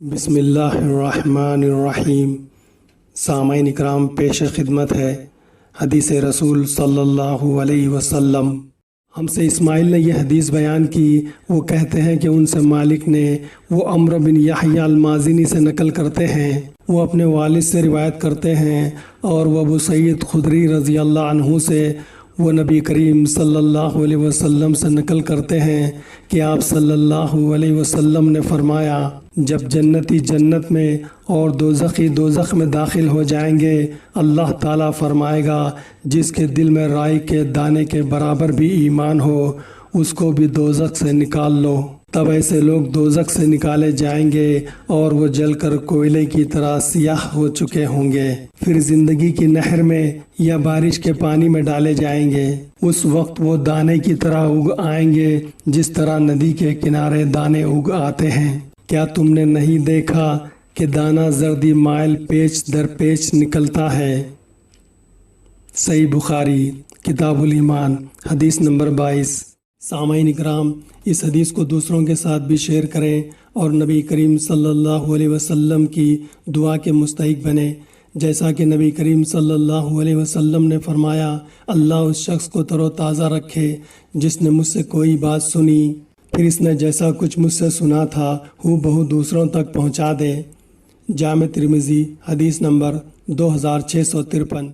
बिस्मिल्लाहिर्रहमानिर्रहीम। सामाईन इकराम, पेश खिदमत है हदीस रसूल सल्लल्लाहु अलैहि वसल्लम। हमसे इस्माइल ने यह हदीस बयान की। वो कहते हैं कि उनसे मालिक ने, वो अम्र बिन यहया अल-माज़िनी से नकल करते हैं, वो अपने वालिद से रिवायत करते हैं, और वह अबू सईद खुदरी रज़ी अल्लाह अन्हु से, वो नबी करीम सल्लल्लाहु अलैहि वसल्लम से नकल करते हैं कि आप सल्लल्लाहु अलैहि वसल्लम ने फरमाया, जब जन्नती जन्नत में और दोज़खी दोज़ख में दाखिल हो जाएंगे, अल्लाह ताला फरमाएगा, जिसके दिल में राई के दाने के बराबर भी ईमान हो, उसको भी दोज़ख से निकाल लो। तब ऐसे लोग दोज़ख से निकाले जाएंगे और वो जलकर कोयले की तरह सियाह हो चुके होंगे। फिर ज़िंदगी की नहर में या बारिश के पानी में डाले जाएंगे। उस वक्त वो दाने की तरह उग आएंगे, जिस तरह नदी के किनारे दाने उग आते हैं। क्या तुमने नहीं देखा कि दाना जर्दी माइल पेच दर पेच निकलता है? सही बुखारी किताबुल ईमान हदीस नंबर 22। सामाईन इकराम, इस हदीस को दूसरों के साथ भी शेयर करें और नबी करीम सल्लल्लाहु अलैहि वसल्लम की दुआ के मुस्तहिक बने। जैसा कि नबी करीम सल्लल्लाहु अलैहि वसल्लम ने फरमाया, अल्लाह उस शख्स को तरोताज़ा रखे जिसने मुझसे कोई बात सुनी, फिर इसने जैसा कुछ मुझसे सुना था हूबहू दूसरों तक पहुँचा दे। जामे तिर्मिज़ी हदीस नंबर 2653।